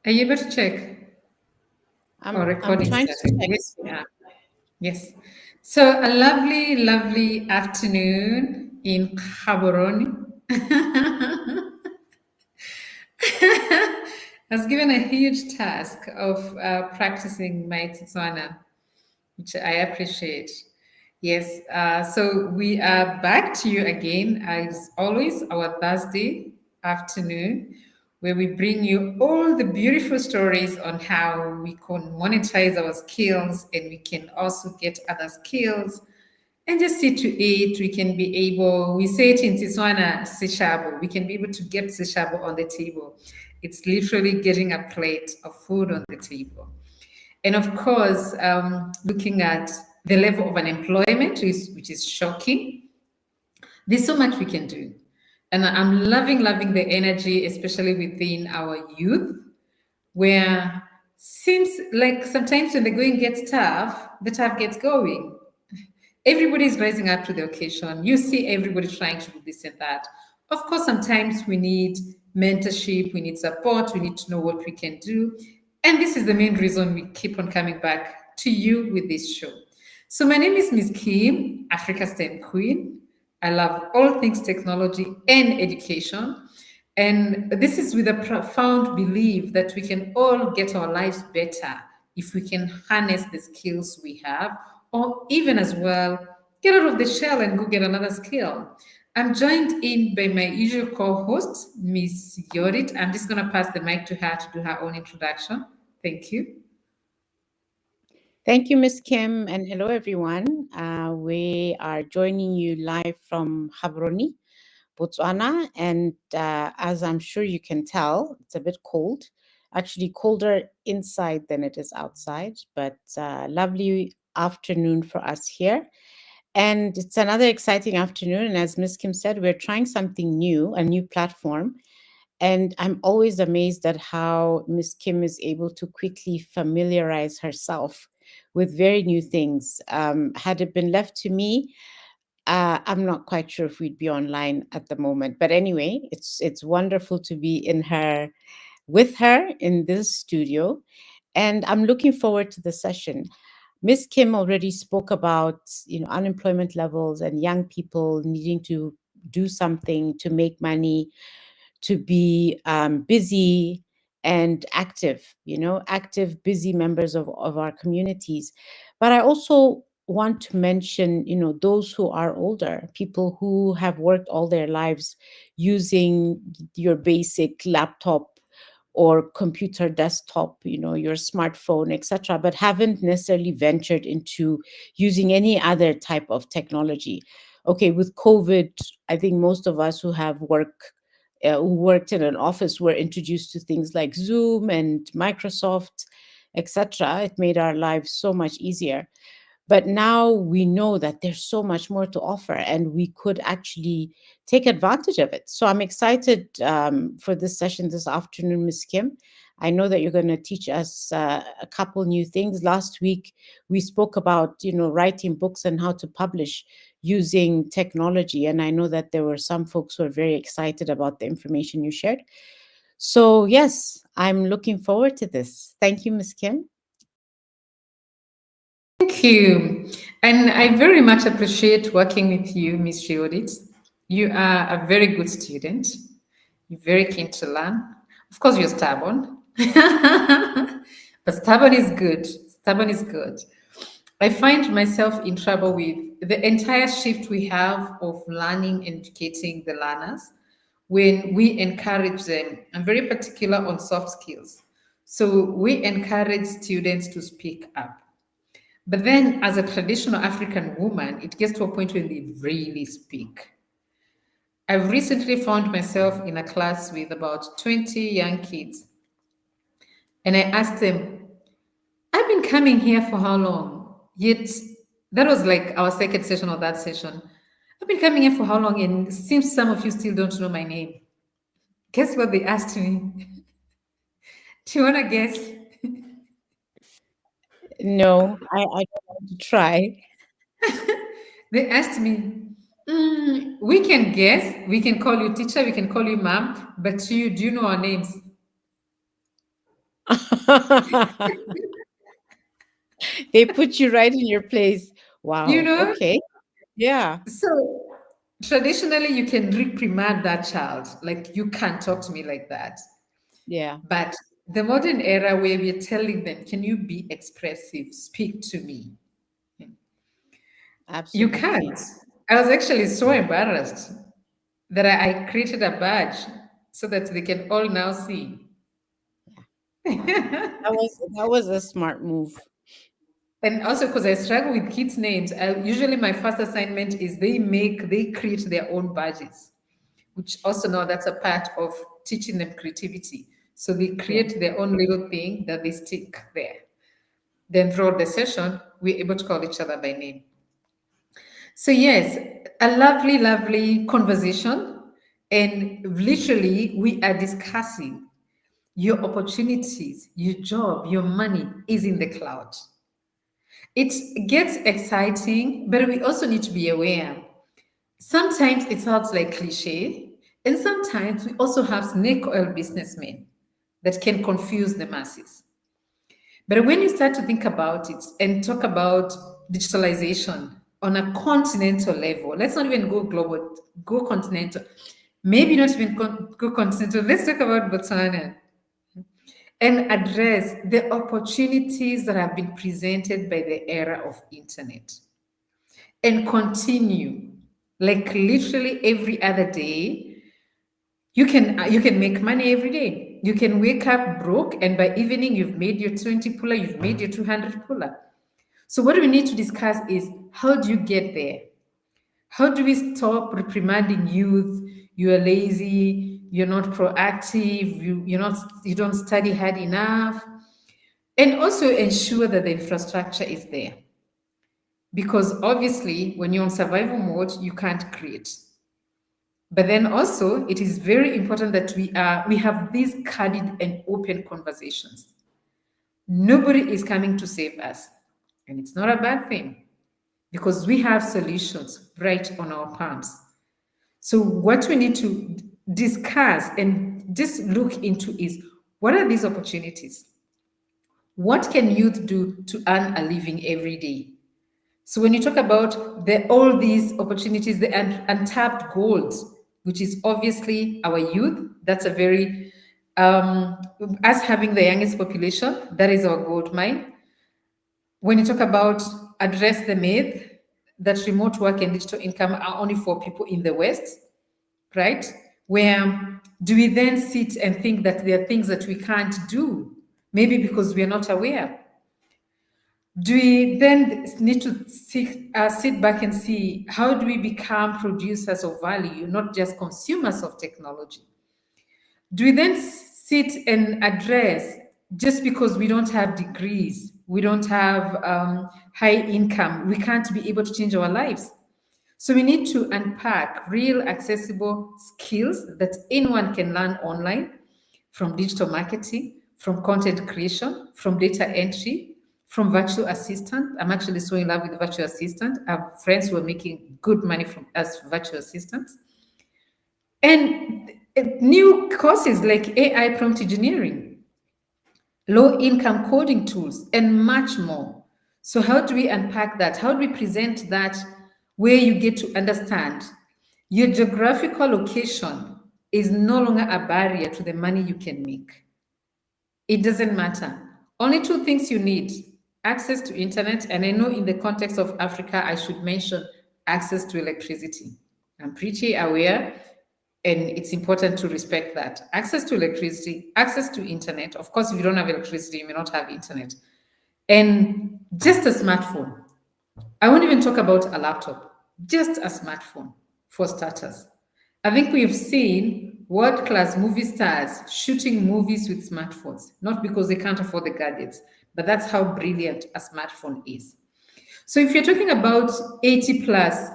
Are you able to check? I'm Recording trying to started. check. Yes, we are. Yes. So a lovely, lovely afternoon in Gaborone. I was given a huge task of practicing my Titswana, which I appreciate. Yes, so we are back to you again, as always, our Thursday afternoon, where we bring you all the beautiful stories on how we can monetize our skills and we can also get other skills and just see to it. We can be able, we say it in Siswana, sishabo, we can be able to get sishabo on the table. It's literally getting a plate of food on the table. And of course, looking at the level of unemployment, which is shocking. There's so much we can do. And I'm loving the energy, especially within our youth, where seems like sometimes when the going gets tough, the tough gets going. Everybody's rising up to the occasion. You see everybody trying to do this and that. Of course, sometimes we need mentorship, we need support, we need to know what we can do. And this is the main reason we keep on coming back to you with this show. So, my name is Miss Kim, Africa's STEM Queen. I love all things technology and education. And this is with a profound belief that we can all get our lives better if we can harness the skills we have, or even as well, get out of the shell and go get another skill. I'm joined in by my usual co host, Miss Yorit. I'm just going to pass the mic to her to do her own introduction. Thank you. Thank you, Miss Kim, and hello, everyone. We are joining you live from Gaborone, Botswana, and as I'm sure you can tell, it's a bit cold. Actually, colder inside than it is outside, but lovely afternoon for us here. And it's another exciting afternoon. And as Miss Kim said, we're trying something new, a new platform. And I'm always amazed at how Miss Kim is able to quickly familiarize herself with very new things. Had it been left to me, I'm not quite sure if we'd be online at the moment. But anyway, it's wonderful to be in her with her in this studio, and I'm looking forward to the session. Miss Kim already spoke about unemployment levels and young people needing to do something to make money, to be busy and active, active, busy members of our communities. But I also want to mention, those who are older, people who have worked all their lives using your basic laptop or computer desktop, your smartphone, etc., but haven't necessarily ventured into using any other type of technology. Okay, with COVID, I think most of us who worked in an office were introduced to things like Zoom and Microsoft, etc. It made our lives so much easier. But now we know that there's so much more to offer, and we could actually take advantage of it. So I'm excited for this session this afternoon, Ms. Kim. I know that you're going to teach us a couple new things. Last week we spoke about writing books and how to publish using technology, and I know that there were some folks who are very excited about the information you shared. So yes, I'm looking forward to this. Thank you, Ms. Kim. Thank you. And I very much appreciate working with you, Miss Judith. You are a very good student. You're very keen to learn. Of course, you're stubborn, but stubborn is good. Stubborn is good. I find myself in trouble with the entire shift we have of learning and educating the learners when we encourage them. I'm very particular on soft skills. So we encourage students to speak up. But then, as a traditional African woman, it gets to a point when they really speak. I've recently found myself in a class with about 20 young kids, and I asked them, I've been coming here for how long? Yet, that was like our second session of that session. I've been coming here for how long? And it seems some of you still don't know my name. Guess what they asked me? Do you want to guess? No, I don't want to try. They asked me, we can guess, we can call you teacher, we can call you mom, but you do you know our names? They put you right in your place. You Wow. know? Okay. Yeah. So traditionally, you can reprimand that child, like, you can't talk to me like that. Yeah. But the modern era where we're telling them, can you be expressive? Speak to me. You Absolutely. can't. I was actually so embarrassed that I created a badge so that they can all now see. That was a smart move. And also because I struggle with kids' names, usually my first assignment is they create their own badges, which also now that's a part of teaching them creativity. So they Yeah. create their own little thing that they stick there. Then throughout the session, we're able to call each other by name. So yes, a lovely, lovely conversation. And literally, we are discussing your opportunities, your job, your money is in the cloud. It gets exciting, but we also need to be aware. Sometimes it sounds like cliche, and sometimes we also have snake oil businessmen that can confuse the masses. But when you start to think about it and talk about digitalization on a continental level, let's not even go global, go continental. Maybe not even go continental. Let's talk about Botswana and address the opportunities that have been presented by the era of internet and continue like literally every other day. You can make money every day. You can wake up broke and by evening you've made your 20 puller, you've made your 200 puller. So what we need to discuss is, how do you get there? How do we stop reprimanding youth? You're lazy, you're not proactive, you don't study hard enough, and also ensure that the infrastructure is there. Because obviously, when you're on survival mode, you can't create. But then also, it is very important that we have these candid and open conversations. Nobody is coming to save us, and it's not a bad thing because we have solutions right on our palms. So what we need to discuss and just look into is, what are these opportunities? What can youth do to earn a living every day? So when you talk about all these opportunities, the untapped gold, which is obviously our youth, that's a very us having the youngest population, that is our gold mine. When you talk about address the myth that remote work and digital income are only for people in the West, right? Where do we then sit and think that there are things that we can't do? Maybe because we are not aware. Do we then need to sit back and see, how do we become producers of value, not just consumers of technology? Do we then sit and address, just because we don't have degrees, we don't have high income, we can't be able to change our lives? So we need to unpack real accessible skills that anyone can learn online, from digital marketing, from content creation, from data entry, from virtual assistant. I'm actually so in love with virtual assistant. I have friends who are making good money from as virtual assistants. And new courses like AI prompt engineering, low income coding tools, and much more. So, how do we unpack that? How do we present that where you get to understand your geographical location is no longer a barrier to the money you can make? It doesn't matter. Only two things you need: access to internet, and I know in the context of Africa, I should mention access to electricity. I'm pretty aware, and it's important to respect that. Access to electricity, access to internet. Of course, if you don't have electricity, you may not have internet. And just a smartphone. I won't even talk about a laptop, just a smartphone for starters. I think we've seen world class movie stars shooting movies with smartphones, not because they can't afford the gadgets, but that's how brilliant a smartphone is. So if you're talking about 80 plus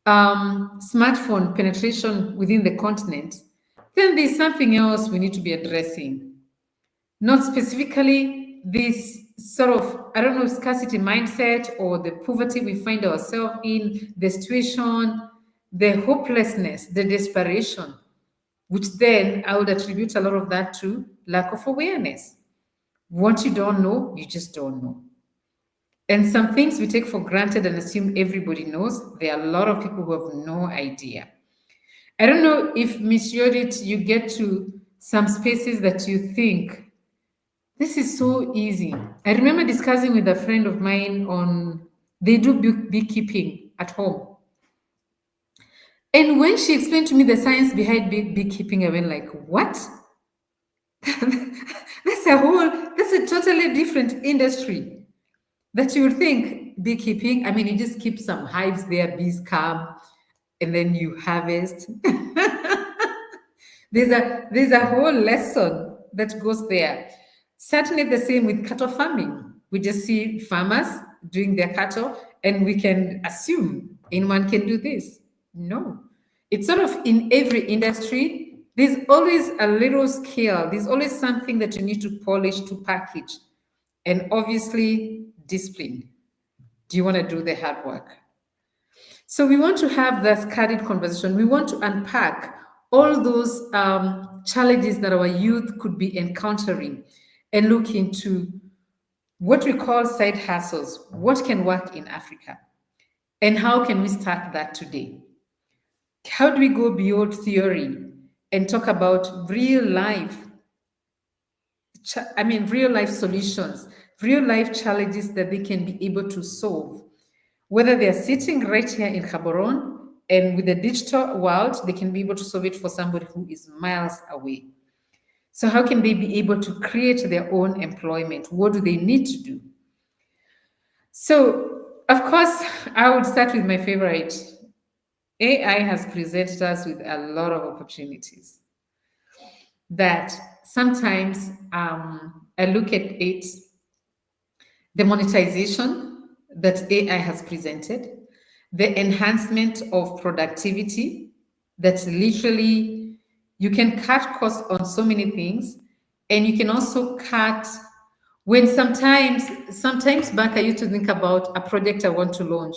smartphone penetration within the continent, then there's something else we need to be addressing. Not specifically this sort of, I don't know, scarcity mindset or the poverty we find ourselves in, the situation, the hopelessness, the desperation, which then I would attribute a lot of that to lack of awareness. What you don't know, you just don't know. And some things we take for granted and assume everybody knows. There are a lot of people who have no idea. I don't know if Miss Yodit, you get to some spaces that you think this is so easy. I remember discussing with a friend of mine on they do beekeeping at home. And when she explained to me the science behind beekeeping, I went like, what? That's a totally different industry that you would think beekeeping. I mean, you just keep some hives there, bees come, and then you harvest. There's a whole lesson that goes there. Certainly the same with cattle farming. We just see farmers doing their cattle, and we can assume anyone can do this. No. It's sort of in every industry, there's always a little skill, there's always something that you need to polish, to package, and obviously discipline. Do you want to do the hard work? So we want to have this candid conversation. We want to unpack all those challenges that our youth could be encountering and look into what we call side hustles. What can work in Africa? And how can we start that today? How do we go beyond theory and talk about real life? Real life solutions, real life challenges that they can be able to solve. Whether they're sitting right here in Gaborone and with the digital world, they can be able to solve it for somebody who is miles away. So, how can they be able to create their own employment? What do they need to do? So, of course, I would start with my favorite. AI has presented us with a lot of opportunities that sometimes I look at it, the monetization that AI has presented, the enhancement of productivity, that literally you can cut costs on so many things, and you can also cut when sometimes back I used to think about a project I want to launch.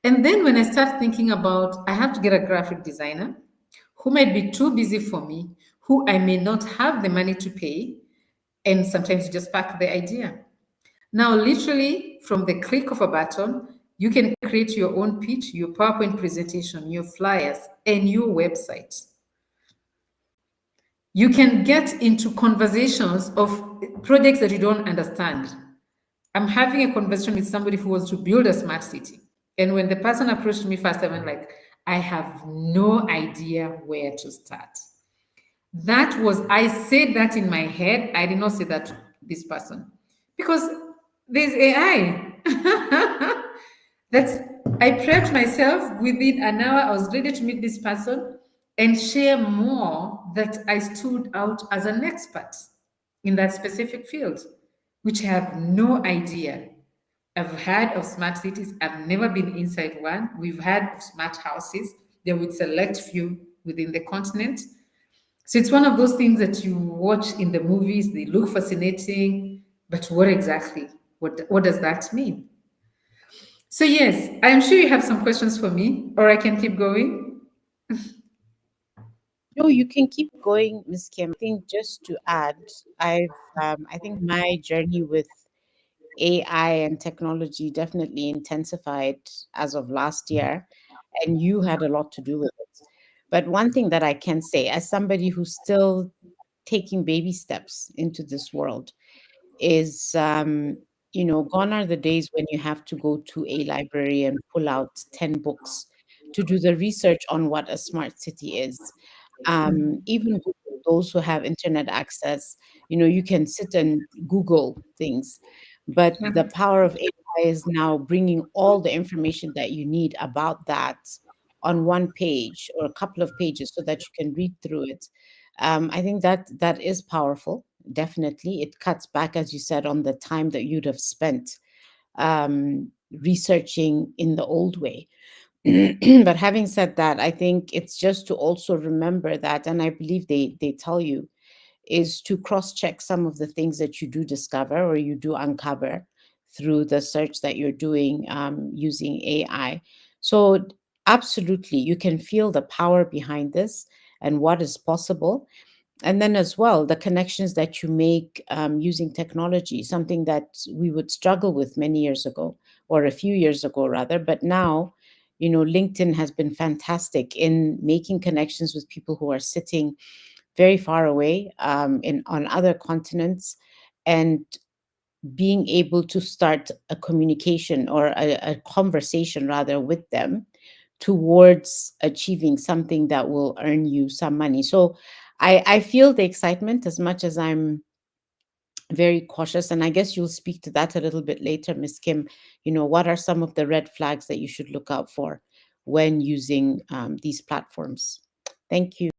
And then when I start thinking about I have to get a graphic designer who might be too busy for me, who I may not have the money to pay, and sometimes you just pack the idea. Now, literally, from the click of a button, you can create your own pitch, your PowerPoint presentation, your flyers, and your website. You can get into conversations of projects that you don't understand. I'm having a conversation with somebody who wants to build a smart city. And when the person approached me first, I went like, I have no idea where to start. I said that in my head. I did not say that to this person because there's AI. That's I prepped myself within an hour. I was ready to meet this person and share more that I stood out as an expert in that specific field, which I have no idea. I've heard of smart cities. I've never been inside one. We've heard of smart houses. There would select few within the continent. So it's one of those things that you watch in the movies. They look fascinating, but what exactly? What does that mean? So yes, I'm sure you have some questions for me, or I can keep going. No, you can keep going, Miss Kim. I think just to add, I think my journey with AI and technology definitely intensified as of last year, and you had a lot to do with it. But one thing that I can say, as somebody who's still taking baby steps into this world, is gone are the days when you have to go to a library and pull out 10 books to do the research on what a smart city is. Even those who have internet access, you can sit and Google things, but Yeah. the power of AI is now bringing all the information that you need about that on one page or a couple of pages so that you can read through it. I think that is powerful. Definitely, it cuts back, as you said, on the time that you'd have spent researching in the old way. But having said that, I think it's just to also remember that, and I believe they tell you, is to cross check some of the things that you do discover or you do uncover through the search that you're doing using AI. So absolutely, you can feel the power behind this and what is possible. And then as well, the connections that you make using technology, something that we would struggle with many years ago, or a few years ago rather. But now, LinkedIn has been fantastic in making connections with people who are sitting very far away, in on other continents, and being able to start a communication, or a conversation rather, with them towards achieving something that will earn you some money. So I feel the excitement as much as I'm very cautious. And I guess you'll speak to that a little bit later, Miss Kim. What are some of the red flags that you should look out for when using these platforms? Thank you.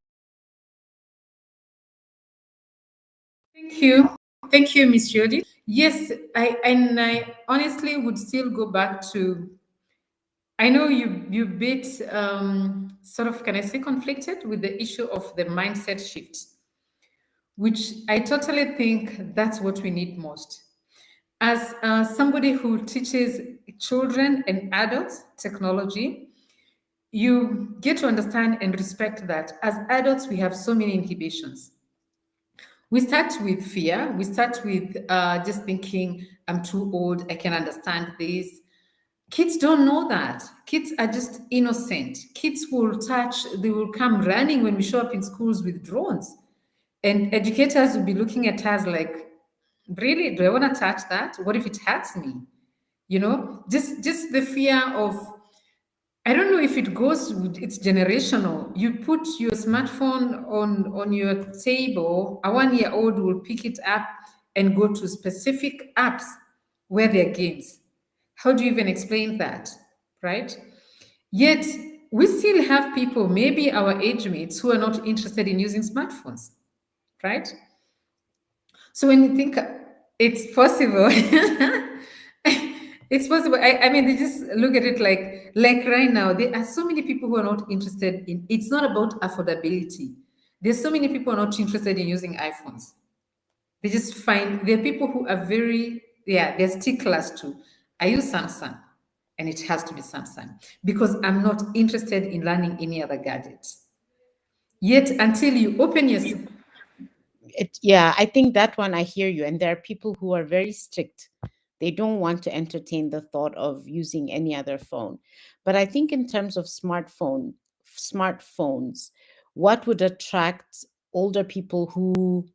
Thank you. Thank you, Miss Jody. Yes, I honestly would still go back to, I know you bit sort of, can I say, conflicted with the issue of the mindset shift, which I totally think that's what we need most. As somebody who teaches children and adults technology, you get to understand and respect that as adults, we have so many inhibitions. We start with fear. We start with just thinking, I'm too old, I can understand this. Kids don't know that. Kids are just innocent. Kids will touch, they will come running when we show up in schools with drones. And educators will be looking at us like, really, do I want to touch that? What if it hurts me? Just the fear of, I don't know if it goes, it's generational. You put your smartphone on your table, a 1 year old will pick it up and go to specific apps where there are games. How do you even explain that? Right? Yet we still have people, maybe our age mates, who are not interested in using smartphones, right? So when you think it's possible, it's possible. I mean, they just look at it like right now, there are so many people who are not interested in. It's not about affordability. There's so many people who are not interested in using iPhones. They just find there are people who are very, yeah, they're sticklers too. I use Samsung, and it has to be Samsung because I'm not interested in learning any other gadgets. Yet until you open your Yeah, I think that one, I hear you. And there are people who are very strict. They don't want to entertain the thought of using any other phone. But I think in terms of smartphones, what would attract older people who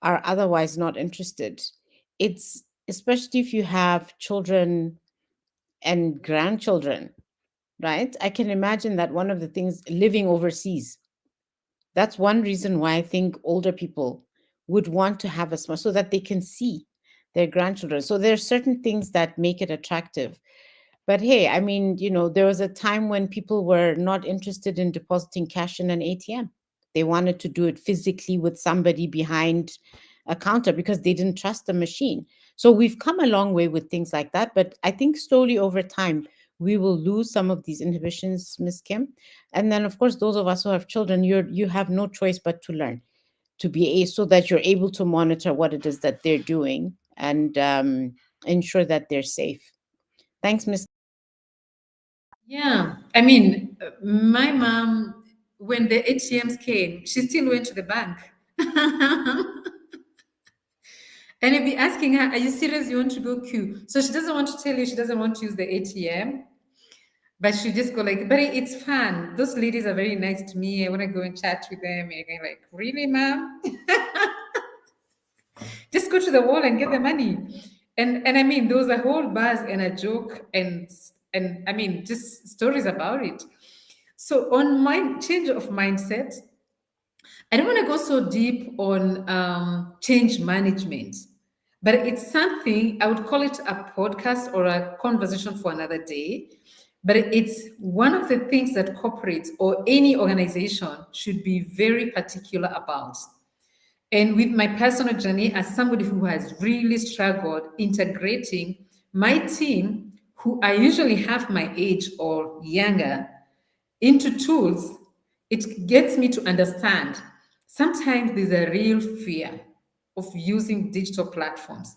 are otherwise not interested? It's especially if you have children and grandchildren, right? I can imagine that one of the things, living overseas, that's one reason why I think older people would want to have a smart, so that they can see their grandchildren. So there are certain things that make it attractive. But hey, I mean, there was a time when people were not interested in depositing cash in an ATM. They wanted to do it physically with somebody behind a counter because they didn't trust the machine. So we've come a long way with things like that. But I think slowly over time, we will lose some of these inhibitions, Miss Kim. And then, of course, those of us who have children, you have no choice but to learn, to be so that you're able to monitor what it is that they're doing, and ensure that they're safe. Thanks, Miss. Yeah, I mean, my mom, when the ATMs came, she still went to the bank. And I'd be asking her, are you serious? You want to go queue? So she doesn't want to tell you she doesn't want to use the ATM, but she just go like, but it's fun. Those ladies are very nice to me. I want to go and chat with them. And I'm like, really, ma'am? Just go to the wall and get the money. And I mean, there was a whole buzz and a joke and I mean, just stories about it. So on my change of mindset, I don't want to go so deep on change management, but it's something I would call it a podcast or a conversation for another day. But it's one of the things that corporates or any organization should be very particular about. And with my personal journey as somebody who has really struggled integrating my team, who are usually half my age or younger, into tools, it gets me to understand sometimes there's a real fear of using digital platforms.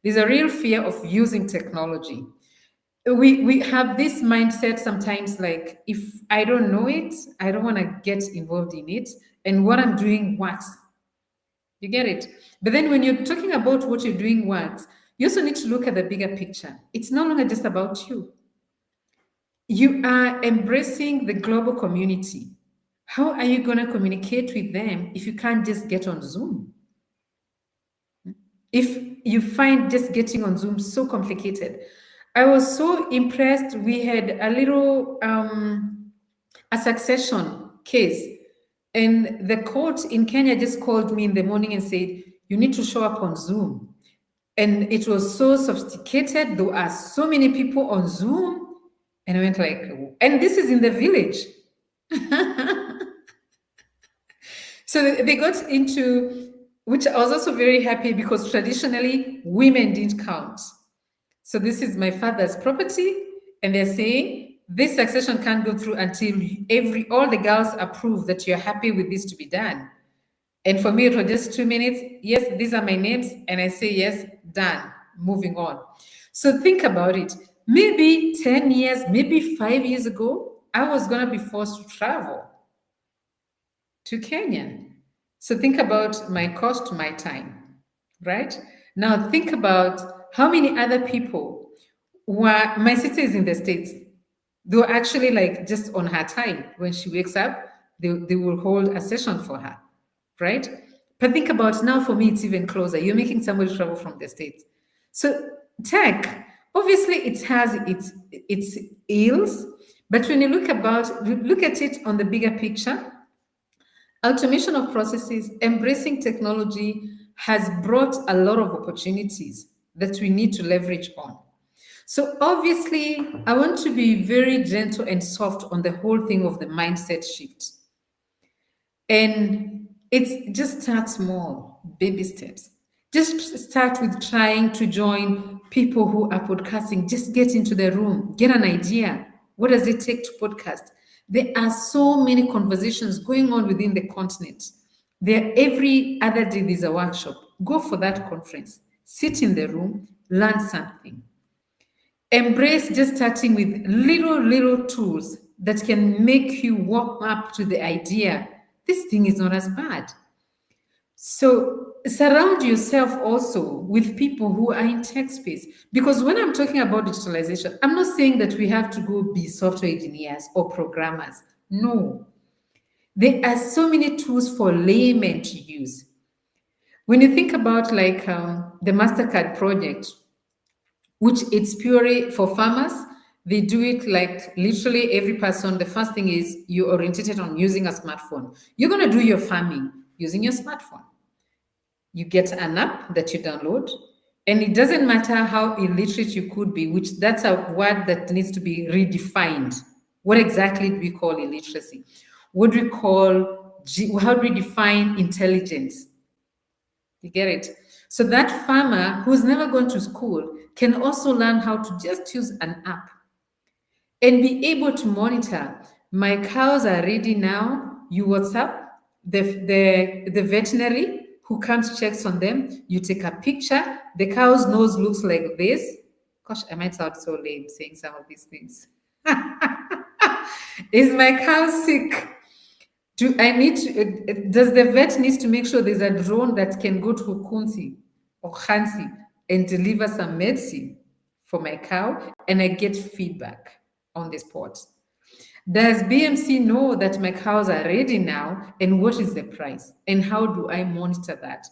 There's a real fear of using technology. We have this mindset sometimes like, if I don't know it, I don't want to get involved in it. And what I'm doing works. You get it? But then when you're talking about what you're doing works, you also need to look at the bigger picture. It's no longer just about you. You are embracing the global community. How are you going to communicate with them if you can't just get on Zoom? If you find just getting on Zoom so complicated. I was so impressed. We had a little a succession case, and the court in Kenya just called me in the morning and said, "You need to show up on Zoom." And it was so sophisticated. There are so many people on Zoom, and I went like, and this is in the village. So they got into, which I was also very happy because traditionally women didn't count. So this is my father's property, and they're saying this succession can't go through until all the girls approve that you're happy with this to be done. And for me, it was just 2 minutes. Yes, these are my names, and I say yes, done. Moving on. So think about it. Maybe 10 years, maybe 5 years ago, I was gonna be forced to travel to Kenya. So think about my cost, my time, right? Now think about how many other people were, my sister is in the States. They were actually like just on her time. When she wakes up, they will hold a session for her, right? But think about now for me, it's even closer. You're making somebody travel from the States. So tech, obviously it has its ills, but when you look at it on the bigger picture, automation of processes, embracing technology has brought a lot of opportunities that we need to leverage on. So obviously, I want to be very gentle and soft on the whole thing of the mindset shift. And it's just start small, baby steps. Just start with trying to join people who are podcasting. Just get into the room, get an idea. What does it take to podcast? There are so many conversations going on within the continent. There every other day there's a workshop. Go for that conference. Sit in the room, learn something. Embrace just starting with little tools that can make you warm up to the idea this thing is not as bad. So surround yourself also with people who are in tech space. Because when I'm talking about digitalization, I'm not saying that we have to go be software engineers or programmers. No. There are so many tools for laymen to use. When you think about like the MasterCard project, which it's purely for farmers, they do it like literally every person. The first thing is you're oriented on using a smartphone. You're going to do your farming using your smartphone. You get an app that you download, and it doesn't matter how illiterate you could be, which that's a word that needs to be redefined. What exactly do we call illiteracy? What do we call, how do we define intelligence? You get it? So that farmer who's never gone to school can also learn how to just use an app and be able to monitor. My cows are ready now. You WhatsApp the veterinary who comes checks on them. You take a picture. The cow's nose looks like this. Gosh, I might sound so lame saying some of these things. Is my cow sick? Do I need to, does the vet need to make sure there's a drone that can go to Kunzi or Khansi and deliver some medicine for my cow, and I get feedback on the spot? Does BMC know that my cows are ready now, and what is the price, and how do I monitor that?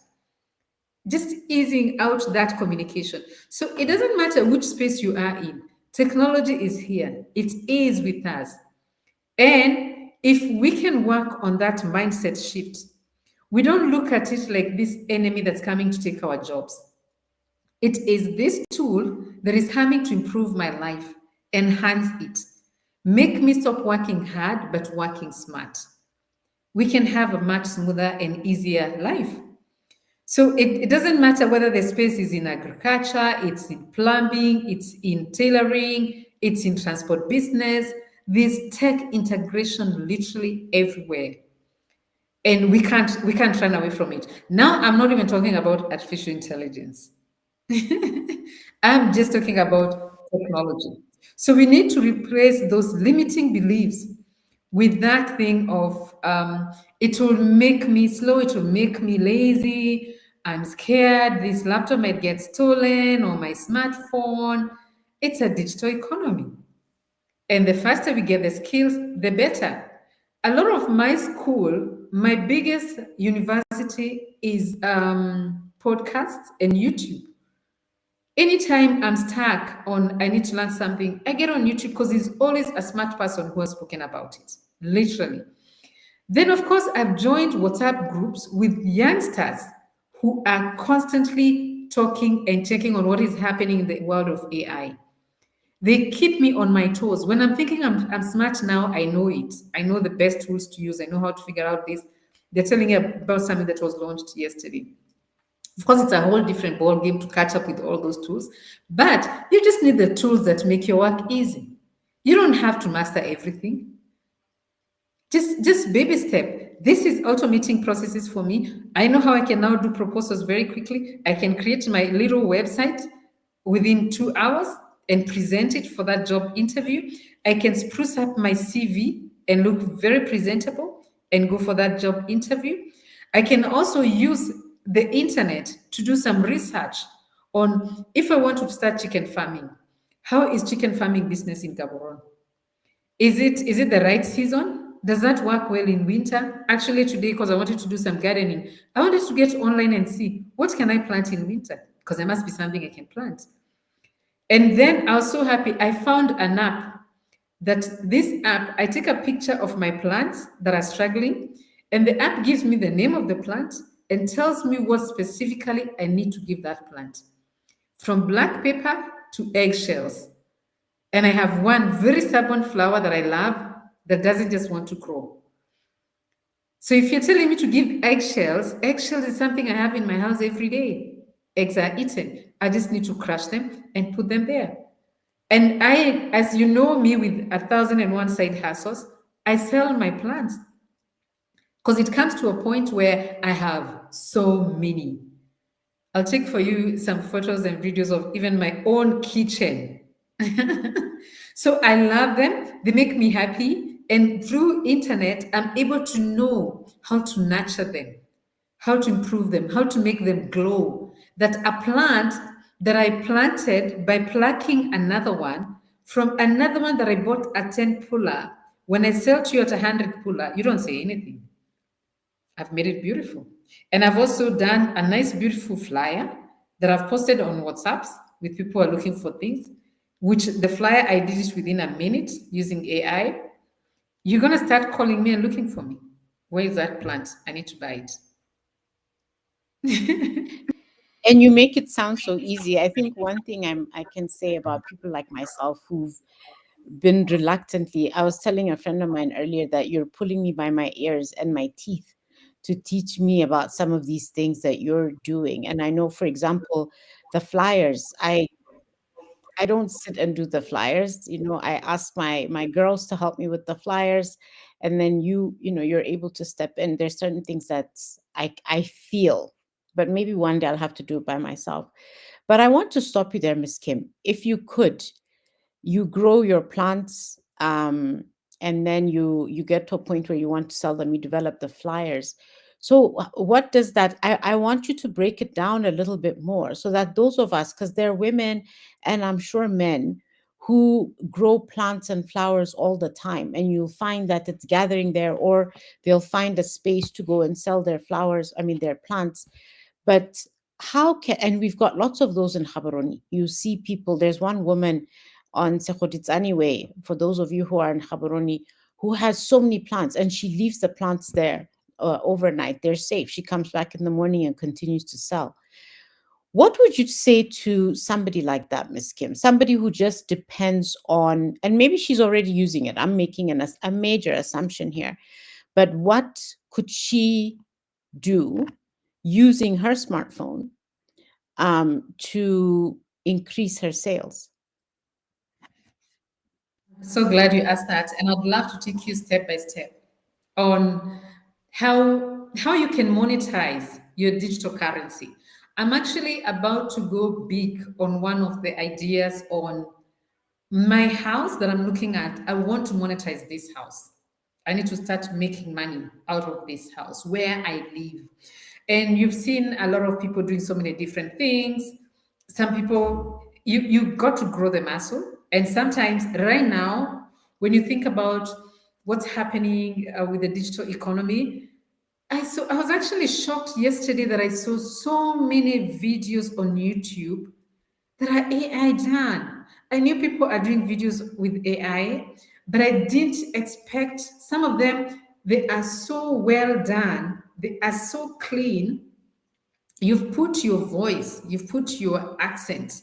Just easing out that communication. So it doesn't matter which space you are in, technology is here, it is with us. And if we can work on that mindset shift, we don't look at it like this enemy that's coming to take our jobs. It is this tool that is coming to improve my life, enhance it, make me stop working hard, but working smart. We can have a much smoother and easier life. So it doesn't matter whether the space is in agriculture, it's in plumbing, it's in tailoring, it's in transport business. There's tech integration literally everywhere. And we can't run away from it. Now I'm not even talking about artificial intelligence. I'm just talking about technology. So we need to replace those limiting beliefs with that thing of it will make me slow, it will make me lazy. I'm scared this laptop might get stolen or my smartphone. It's a digital economy. And the faster we get the skills, the better. A lot of my school, my biggest university is podcasts and YouTube. Anytime I'm stuck on I need to learn something, I get on YouTube because there's always a smart person who has spoken about it. Literally. Then, of course, I've joined WhatsApp groups with youngsters who are constantly talking and checking on what is happening in the world of AI. They keep me on my toes. When I'm thinking I'm smart now, I know it. I know the best tools to use. I know how to figure out this. They're telling you about something that was launched yesterday. Of course, it's a whole different ball game to catch up with all those tools, but you just need the tools that make your work easy. You don't have to master everything. Just baby step. This is automating processes for me. I know how I can now do proposals very quickly. I can create my little website within 2 hours and present it for that job interview. I can spruce up my CV and look very presentable and go for that job interview. I can also use the internet to do some research on if I want to start chicken farming. How is chicken farming business in Gaborone? Is it the right season? Does that work well in winter? Actually, today, because I wanted to do some gardening, I wanted to get online and see what can I plant in winter? Because there must be something I can plant. And then I was so happy. I found an app that this app, I take a picture of my plants that are struggling, and the app gives me the name of the plant and tells me what specifically I need to give that plant. From black pepper to eggshells. And I have one very stubborn flower that I love that doesn't just want to grow. So if you're telling me to give eggshells, eggshells is something I have in my house every day. Eggs are eaten. I just need to crush them and put them there. And I, as you know me with 1,001 side hustles, I sell my plants because it comes to a point where I have so many. I'll take for you some photos and videos of even my own kitchen. So I love them. They make me happy. And through internet, I'm able to know how to nurture them, how to improve them, how to make them glow. That a plant that I planted by plucking another one from another one that I bought at 10 puller, when I sell to you at 100 puller, you don't say anything. I've made it beautiful. And I've also done a nice, beautiful flyer that I've posted on WhatsApps with people who are looking for things, which the flyer I did it within a minute using AI. You're going to start calling me and looking for me. Where is that plant? I need to buy it. And you make it sound so easy. I think one thing I can say about people like myself who've been reluctantly, I was telling a friend of mine earlier that you're pulling me by my ears and my teeth to teach me about some of these things that you're doing. And I know, for example, the flyers, I don't sit and do the flyers. I ask my girls to help me with the flyers, and then you're able to step in. There's certain things that I feel, but maybe one day I'll have to do it by myself. But I want to stop you there, Miss Kim. If you could, you grow your plants, and then you get to a point where you want to sell them, you develop the flyers. So what does that, I want you to break it down a little bit more so that those of us, because there are women and I'm sure men who grow plants and flowers all the time, and you'll find that it's gathering there, or they'll find a space to go and sell their flowers, I mean their plants. But how can, and we've got lots of those in Habaroni. You see people, there's one woman on Sekhoditsani Way, for those of you who are in Habaroni, who has so many plants, and she leaves the plants there overnight. They're safe. She comes back in the morning and continues to sell. What would you say to somebody like that, Miss Kim? Somebody who just depends on, and maybe she's already using it. I'm making a major assumption here, but what could she do using her smartphone to increase her sales? So glad you asked that, and I'd love to take you step by step on how you can monetize your digital currency. I'm actually about to go big on one of the ideas on my house that I'm looking at. I want to monetize this house. I need to start making money out of this house where I live. And you've seen a lot of people doing so many different things. Some people, you got to grow the muscle. And sometimes, right now, when you think about what's happening with the digital economy, I was actually shocked yesterday that I saw so many videos on YouTube that are AI done. I knew people are doing videos with AI, but I didn't expect some of them. They are so well done, they are so clean. You've put your voice, you've put your accent,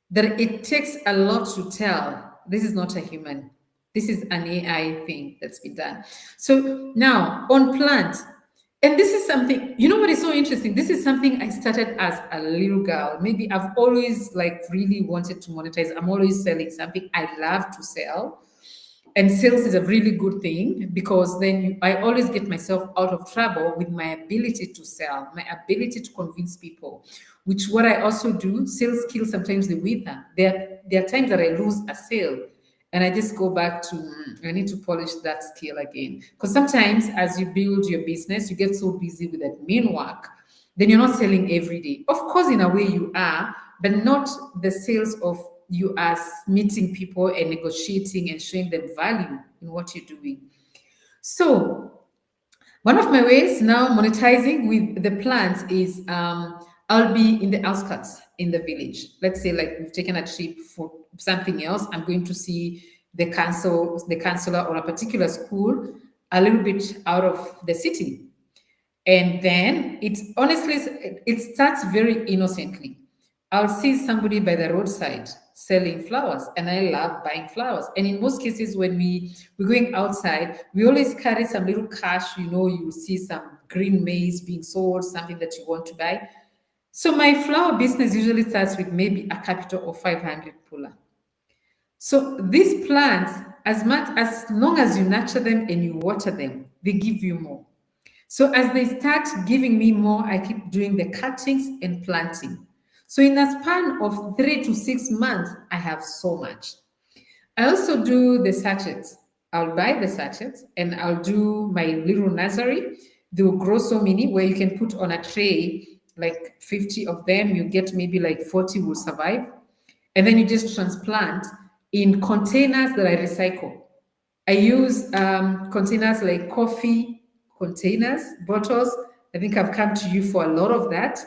that it takes a lot to tell this is not a human. This is an AI thing that's been done. So now on plants, and this is something, you know what is so interesting? This is something I started as a little girl. Maybe I've always like really wanted to monetize. I'm always selling something. I love to sell. And sales is a really good thing because then I always get myself out of trouble with my ability to sell, my ability to convince people, which what I also do. Sales kills sometimes the wither. There are times that I lose a sale and I just go back to, I need to polish that skill again. Because sometimes as you build your business, you get so busy with admin work, then you're not selling every day. Of course, in a way you are, but not the sales of you are meeting people and negotiating and showing them value in what you're doing. So one of my ways now monetizing with the plants is I'll be in the outskirts in the village. Let's say like we've taken a trip for something else. I'm going to see the counselor or a particular school a little bit out of the city. And then it honestly, it starts very innocently. I'll see somebody by the roadside selling flowers, and I love buying flowers. And in most cases, when we're going outside, we always carry some little cash. You know, you'll see some green maize being sold, something that you want to buy. So my flower business usually starts with maybe a capital of 500 pula. So these plants, as long as you nurture them and you water them, they give you more. So as they start giving me more, I keep doing the cuttings and planting. So in a span of 3 to 6 months, I have so much. I also do the sachets. I'll buy the sachets and I'll do my little nursery. They will grow so many where you can put on a tray like 50 of them. You get maybe like 40 will survive. And then you just transplant in containers that I recycle. I use containers like coffee containers, bottles. I think I've come to you for a lot of that.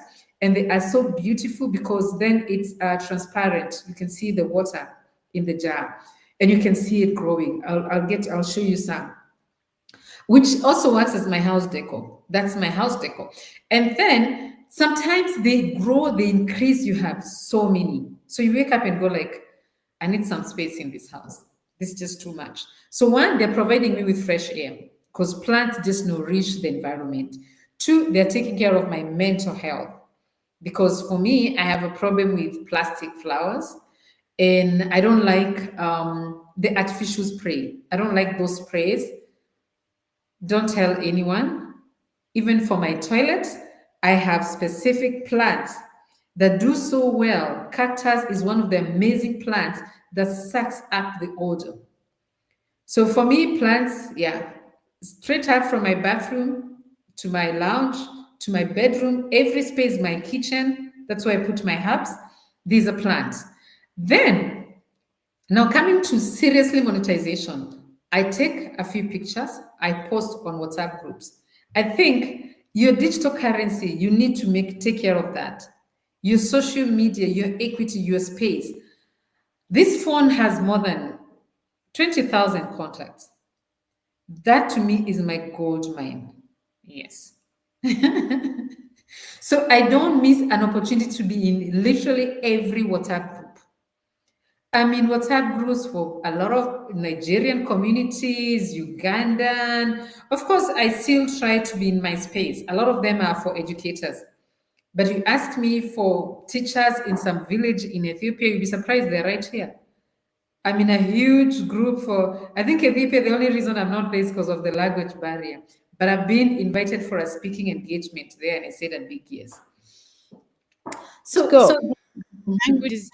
And they are so beautiful because then it's transparent. You can see the water in the jar and you can see it growing. I'll show you some, which also works as my house decor. That's my house decor. And then sometimes they grow, they increase, you have so many. So you wake up and go like, I need some space in this house. This is just too much. So one, they're providing me with fresh air because plants just nourish the environment. Two, they're taking care of my mental health because for me, I have a problem with plastic flowers and I don't like the artificial spray. I don't like those sprays. Don't tell anyone. Even for my toilet, I have specific plants that do so well. Cactus is one of the amazing plants that sucks up the odor. So for me, plants, yeah, straight up from my bathroom to my lounge to my bedroom, every space, my kitchen, that's where I put my herbs. These are plants. Then, now coming to seriously monetization, I take a few pictures, I post on WhatsApp groups. I think your digital currency, you need to take care of that. Your social media, your equity, your space. This phone has more than 20,000 contacts. That to me is my gold mine. Yes. So I don't miss an opportunity to be in literally every WhatsApp group. I'm in WhatsApp groups for a lot of Nigerian communities, Ugandan. Of course, I still try to be in my space. A lot of them are for educators. But you ask me for teachers in some village in Ethiopia, you'll be surprised they're right here. I'm in a huge group for, I think Ethiopia, the only reason I'm not there is because of the language barrier. But I've been invited for a speaking engagement there, and I said a big yes. So Language is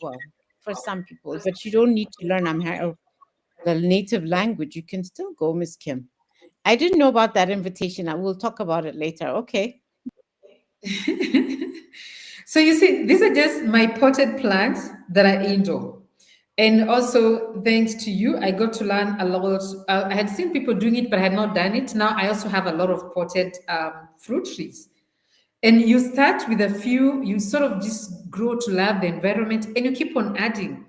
well for some people, but you don't need to learn Amharic. the native language, you can still go, Miss Kim. I didn't know about that invitation. I will talk about it later. Okay. So you see, these are just my potted plants that are indoor. And also, thanks to you, I got to learn a lot. I had seen people doing it, but I had not done it. Now I also have a lot of potted fruit trees. And you start with a few, you sort of just grow to love the environment and you keep on adding.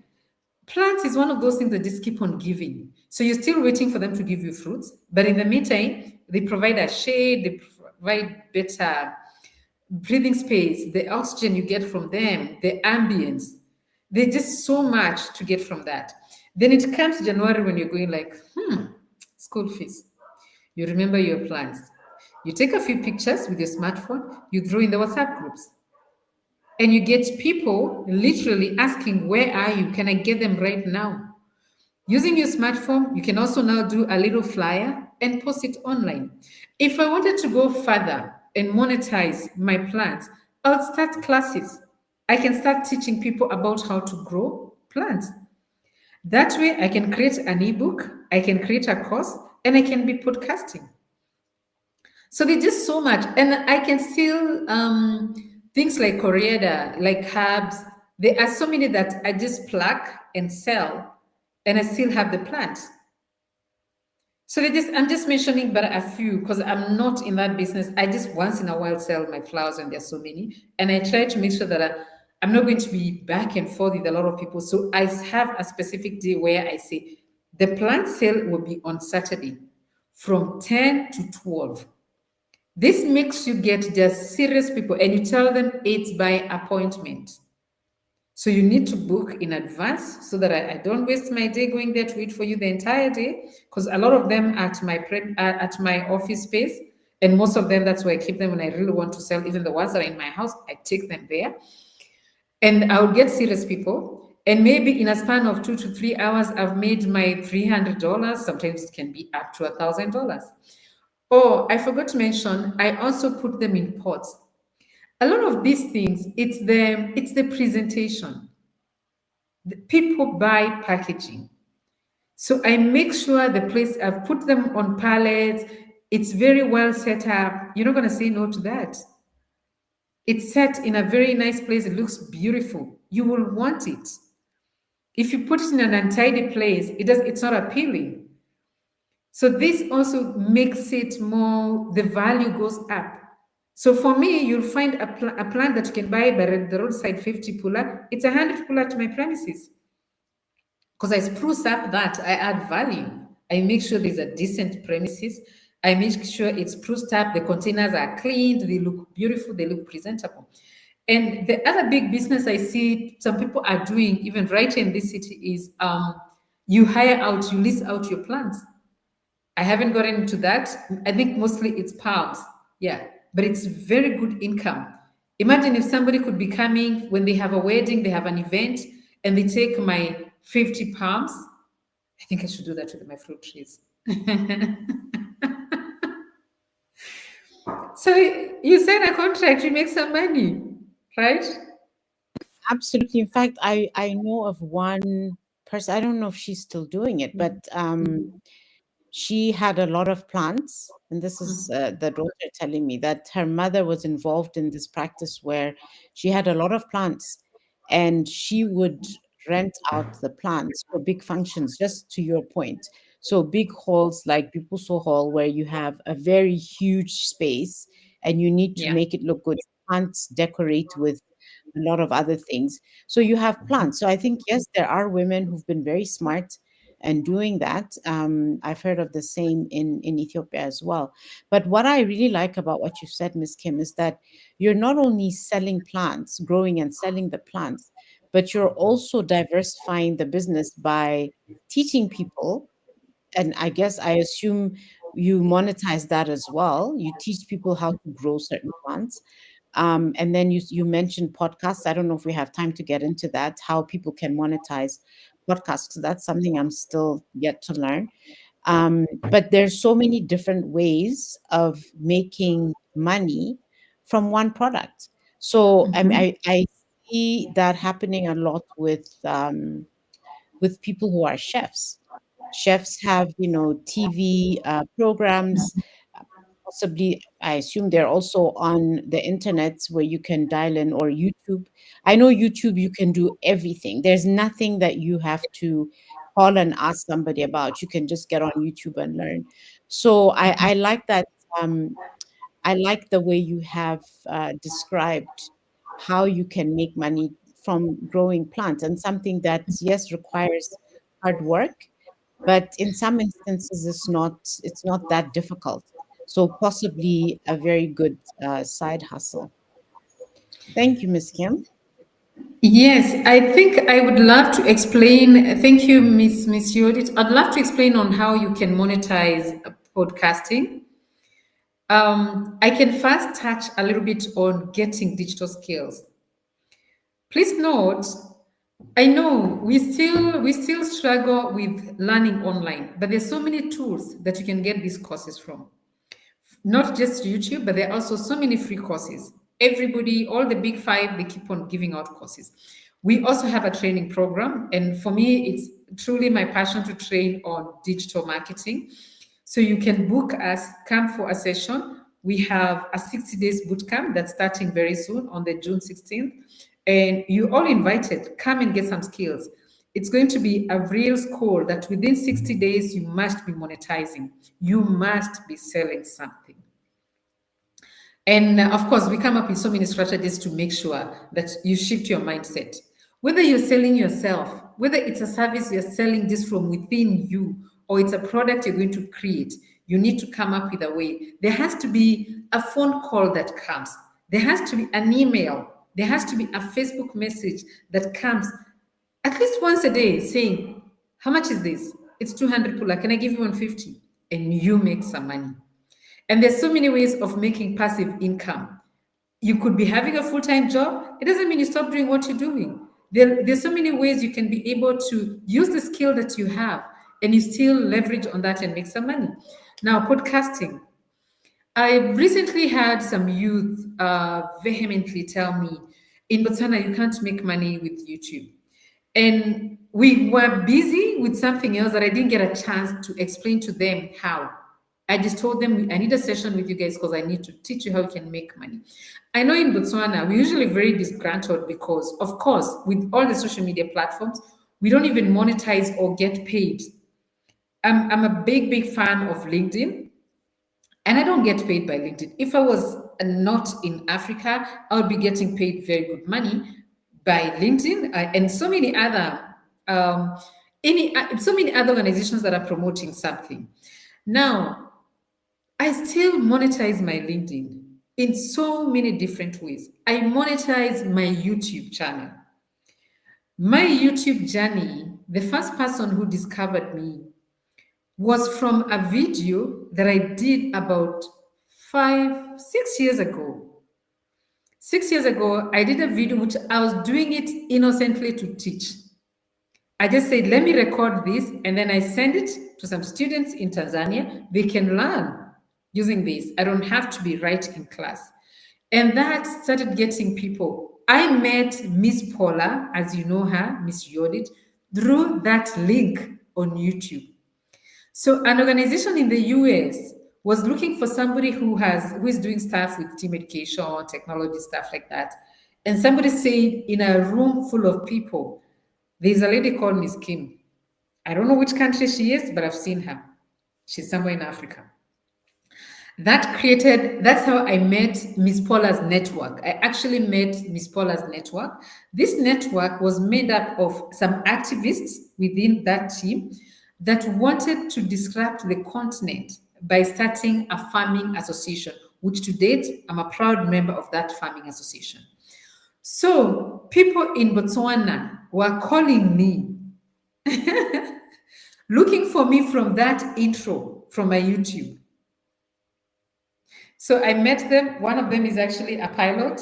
Plants is one of those things that just keep on giving. So you're still waiting for them to give you fruits, but in the meantime, they provide a shade, they provide better breathing space, the oxygen you get from them, the ambience. There's just so much to get from that. Then it comes January when you're going like, school fees. You remember your plans. You take a few pictures with your smartphone, you throw in the WhatsApp groups, and you get people literally asking, where are you? Can I get them right now? Using your smartphone, you can also now do a little flyer and post it online. If I wanted to go further and monetize my plants, I'll start classes. I can start teaching people about how to grow plants. That way, I can create an ebook, I can create a course, and I can be podcasting. So there's just so much. And I can still, things like coriander, like herbs, there are so many that I just pluck and sell, and I still have the plant. So I'm just mentioning but a few because I'm not in that business. I just once in a while sell my flowers, and there's so many. And I try to make sure that I'm not going to be back and forth with a lot of people. So I have a specific day where I say the plant sale will be on Saturday from 10 to 12. This makes you get just serious people, and you tell them it's by appointment. So you need to book in advance so that I don't waste my day going there to wait for you the entire day. Because a lot of them are at my office space, and most of them that's where I keep them when I really want to sell. Even the ones that are in my house, I take them there, and I'll get serious people. And maybe in a span of 2 to 3 hours, I've made my $300. Sometimes it can be up to $1,000. Oh, I forgot to mention, I also put them in pots. A lot of these things, it's the presentation. The people buy packaging. So I make sure the place I've put them on pallets, it's very well set up. You're not gonna say no to that. It's set in a very nice place, it looks beautiful. You will want it. If you put it in an untidy place, it's not appealing. So this also makes it more, the value goes up. So for me, you'll find a plant that you can buy by the roadside 50 puller. It's 100 puller to my premises. Because I spruce up that, I add value. I make sure there's a decent premises. I make sure it's spruced up, the containers are cleaned, they look beautiful, they look presentable. And the other big business I see some people are doing, even right in this city, is you lease out your plants. I haven't gotten into that. I think mostly it's pounds. Yeah, but it's very good income. Imagine if somebody could be coming when they have a wedding, they have an event, and they take my 50 pounds. I think I should do that with my fruit trees. So you sign a contract, you make some money, right? Absolutely. In fact, I know of one person. I don't know if she's still doing it, but she had a lot of plants. And this is the daughter telling me that her mother was involved in this practice where she had a lot of plants, and she would rent out the plants for big functions, just to your point. So big halls like People's Hall, where you have a very huge space and you need to Yeah. make it look good. You can't decorate with a lot of other things. So you have plants. So I think, yes, there are women who've been very smart and doing that. I've heard of the same in Ethiopia as well. But what I really like about what you said, Miss Kim, is that you're not only selling plants, growing and selling the plants, but you're also diversifying the business by teaching people. And I guess I assume you monetize that as well. You teach people how to grow certain plants. And then you mentioned podcasts. I don't know if we have time to get into that, how people can monetize podcasts. So that's something I'm still yet to learn. But there's so many different ways of making money from one product. So I see that happening a lot with people who are chefs. Chefs have, TV programs. uh, Possibly, I assume they're also on the internet where you can dial in, or YouTube. I know YouTube, you can do everything. There's nothing that you have to call and ask somebody about. You can just get on YouTube and learn. So I like that. Um, I like the way you have described how you can make money from growing plants, and something that, yes, requires hard work, but in some instances it's not that difficult. So possibly a very good side hustle. Thank you, Miss Kim. Yes, I think I would love to explain. Thank you, Miss Yodit. I'd love to explain on how you can monetize podcasting. I can first touch a little bit on getting digital skills. Please note, I know we still struggle with learning online, but there's so many tools that you can get these courses from. Not just YouTube, but there are also so many free courses. Everybody, all the big five, they keep on giving out courses. We also have a training program, and for me, it's truly my passion to train on digital marketing. So you can book us, come for a session. We have a 60 days boot camp that's starting very soon on the June 16th. And you all invited, come and get some skills. It's going to be a real school that within 60 days you must be monetizing. You must be selling something. And of course, we come up with so many strategies to make sure that you shift your mindset. Whether you're selling yourself, whether it's a service you're selling this from within you, or it's a product you're going to create, you need to come up with a way. There has to be a phone call that comes, there has to be an email, there has to be a Facebook message that comes at least once a day saying, how much is this? It's 200 pula. Can I give you 150? And you make some money. And there's so many ways of making passive income. You could be having a full-time job. It doesn't mean you stop doing what you're doing. There's so many ways you can be able to use the skill that you have and you still leverage on that and make some money. Now, podcasting. I recently had some youth vehemently tell me, in Botswana, you can't make money with YouTube. And we were busy with something else that I didn't get a chance to explain to them how. I just told them I need a session with you guys because I need to teach you how you can make money. I know in Botswana, we're usually very disgruntled because, of course, with all the social media platforms, we don't even monetize or get paid. I'm a big, big fan of LinkedIn, and I don't get paid by LinkedIn. If I was not in Africa, I would be getting paid very good money by LinkedIn and so many other um, so many other organizations that are promoting something. Now, I still monetize my LinkedIn in so many different ways. I monetize my YouTube channel. My YouTube journey, the first person who discovered me was from a video that I did about 6 years ago. 6 years ago, I did a video which I was doing it innocently to teach. I just said, let me record this, and then I send it to some students in Tanzania. They can learn using this. I don't have to be right in class. And that started getting people. I met Miss Paula, as you know her, Miss Yodit, through that link on YouTube. So an organization in the US was looking for somebody who is doing stuff with team education, technology, stuff like that. And somebody said in a room full of people, there's a lady called Miss Kim. I don't know which country she is, but I've seen her. She's somewhere in Africa. That's how I met Miss Paula's network. I actually met Miss Paula's network. This network was made up of some activists within that team that wanted to disrupt the continent by starting a farming association, which to date, I'm a proud member of that farming association. So people in Botswana were calling me, looking for me from that intro from my YouTube. So I met them. One of them is actually a pilot.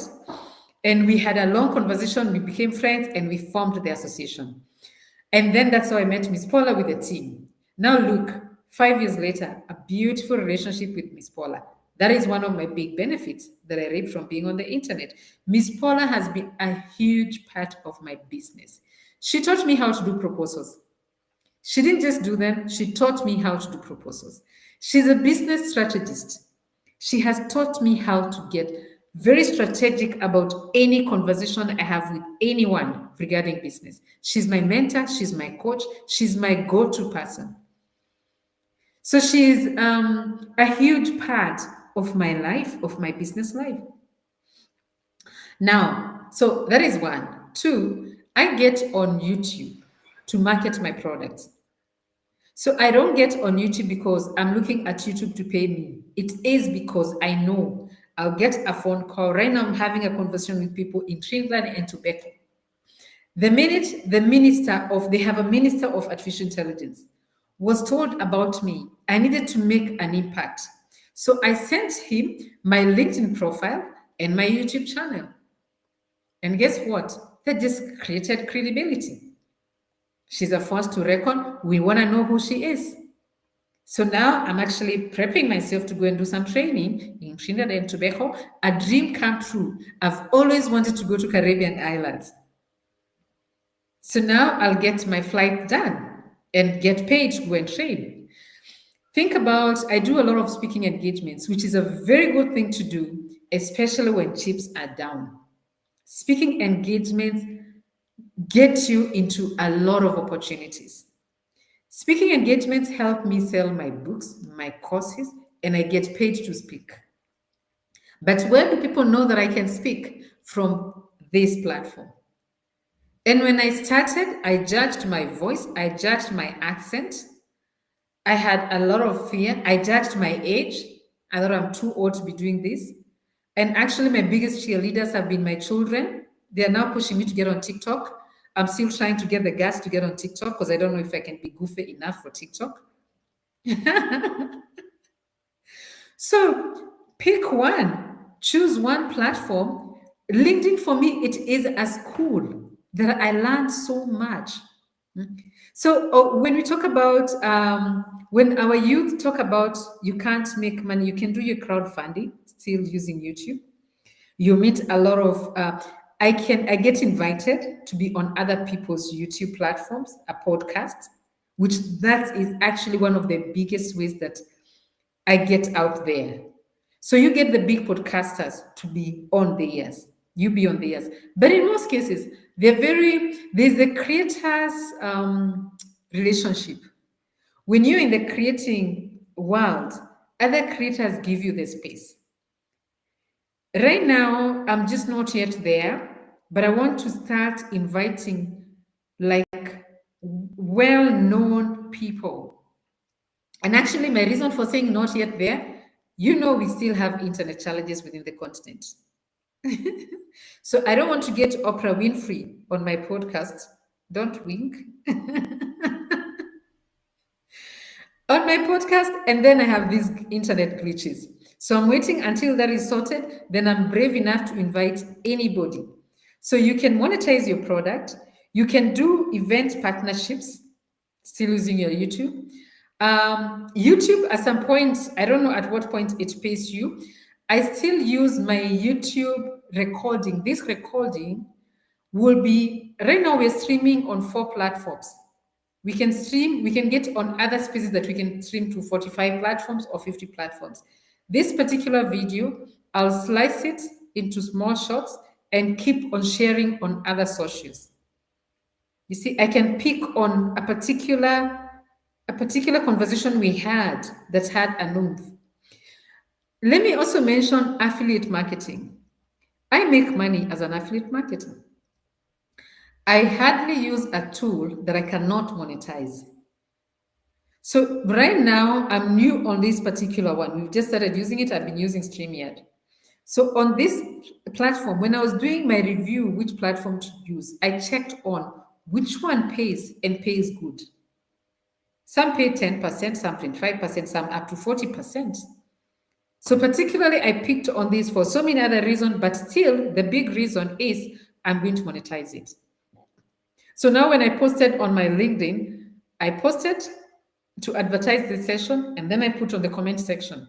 And we had a long conversation. We became friends and we formed the association. And then that's how I met Miss Paula with the team. Now, look, 5 years later, a beautiful relationship with Miss Paula. That is one of my big benefits that I reap from being on the internet. Miss Paula has been a huge part of my business. She taught me how to do proposals. She didn't just do them, she taught me how to do proposals. She's a business strategist. She has taught me how to get very strategic about any conversation I have with anyone regarding business. She's my mentor, she's my coach, she's my go to person. So she's a huge part of my life, of my business life. Now, so that is one. Two, I get on YouTube to market my products. So I don't get on YouTube because I'm looking at YouTube to pay me. It is because I know I'll get a phone call. Right now, I'm having a conversation with people in Trinidad and Tobago. The minute they have a minister of artificial intelligence, was told about me, I needed to make an impact. So I sent him my LinkedIn profile and my YouTube channel. And guess what? That just created credibility. She's a force to reckon. We want to know who she is. So now I'm actually prepping myself to go and do some training in Trinidad and Tobago. A dream come true. I've always wanted to go to Caribbean islands. So now I'll get my flight done and get paid to go and train. Think about, I do a lot of speaking engagements, which is a very good thing to do, especially when chips are down. Speaking engagements get you into a lot of opportunities. Speaking engagements help me sell my books, my courses, and I get paid to speak. But where do people know that I can speak? From this platform. And when I started, I judged my voice, I judged my accent. I had a lot of fear. I judged my age. I thought I'm too old to be doing this. And actually, my biggest cheerleaders have been my children. They are now pushing me to get on TikTok. I'm still trying to get the guts to get on TikTok because I don't know if I can be goofy enough for TikTok. So pick one, choose one platform. LinkedIn for me, it is a school that I learned so much. So when we talk about, when our youth talk about you can't make money, you can do your crowdfunding still using YouTube. You meet a lot of, I get invited to be on other people's YouTube platforms, a podcast, which that is actually one of the biggest ways that I get out there. So you get the big podcasters to be on theirs. You be on theirs. But in most cases, there's the creators relationship. When you're in the creating world, other creators give you the space. Right now, I'm just not yet there, but I want to start inviting like well-known people. And actually, my reason for saying not yet there, we still have internet challenges within the continent. So I don't want to get Oprah Winfrey on my podcast. Don't wink. On my podcast, and then I have these internet glitches. So I'm waiting until that is sorted. Then I'm brave enough to invite anybody. So you can monetize your product. You can do event partnerships, still using your YouTube. YouTube, at some point, I don't know at what point it pays you. I still use my YouTube recording. This recording will be, right now we're streaming on 4 platforms. We can get on other spaces that we can stream to 45 platforms or 50 platforms. This particular video, I'll slice it into small shots and keep on sharing on other socials. You see, I can pick on a particular conversation we had that had a noomph. Let me also mention affiliate marketing. I make money as an affiliate marketer. I hardly use a tool that I cannot monetize. So right now, I'm new on this particular one. We've just started using it. I've been using StreamYard. So on this platform, when I was doing my review, which platform to use, I checked on which one pays and pays good. Some pay 10%, some 25%, some up to 40%. So particularly, I picked on this for so many other reasons, but still the big reason is I'm going to monetize it. So now when I posted on my LinkedIn, I posted to advertise this session, and then I put on the comment section,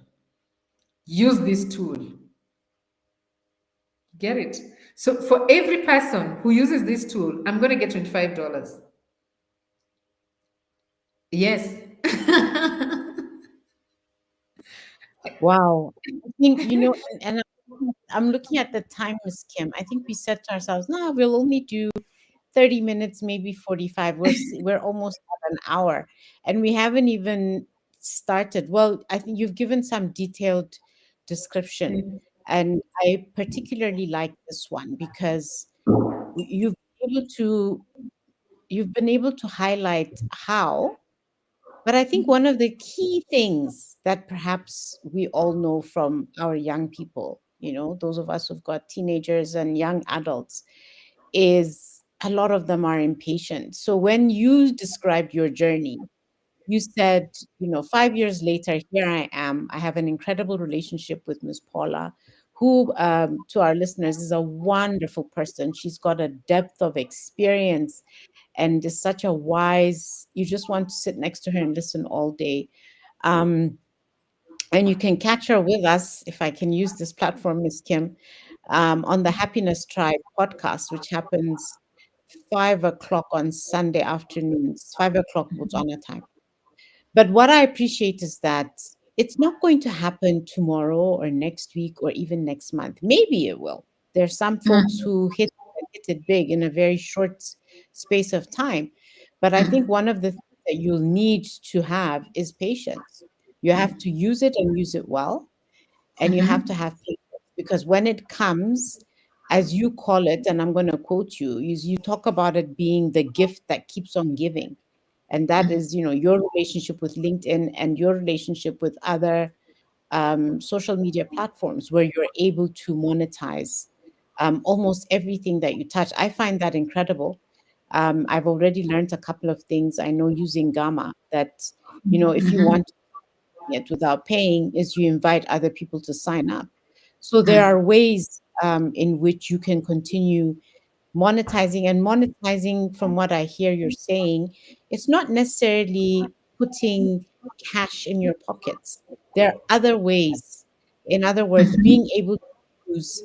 use this tool. Get it? So for every person who uses this tool, I'm going to get $25. Yes. Wow. I think, and I'm looking at the time, Miss Kim. I think we said to ourselves, no, we'll only do 30 minutes, maybe 45. We're almost at an hour and we haven't even started. Well, I think you've given some detailed description, and I particularly like this one because you've been able to you've been able to highlight how. But I think one of the key things that perhaps we all know from our young people, those of us who've got teenagers and young adults, is a lot of them are impatient. So when you described your journey, you said, 5 years later, here I am. I have an incredible relationship with Miss Paula, who, to our listeners, is a wonderful person. She's got a depth of experience and is such a wise, you just want to sit next to her and listen all day. Um, and you can catch her with us, if I can use this platform, Miss Kim, on the Happiness Tribe podcast, which happens 5 o'clock on Sunday afternoons, 5 o'clock Botswana time. But what I appreciate is that it's not going to happen tomorrow or next week or even next month. Maybe it will. There's some folks Mm, who hit it big in a very short space of time. But I think one of the things that you'll need to have is patience. You have to use it and use it well, and you have to have patience because when it comes, as you call it, and I'm going to quote you, is you talk about it being the gift that keeps on giving. And that is, your relationship with LinkedIn and your relationship with other social media platforms where you're able to monetize almost everything that you touch. I find that incredible. I've already learned a couple of things. I know using Gamma that, if you want it without paying, is you invite other people to sign up. So there are ways in which you can continue monetizing. And monetizing, from what I hear you're saying, it's not necessarily putting cash in your pockets. There are other ways. In other words, being able to use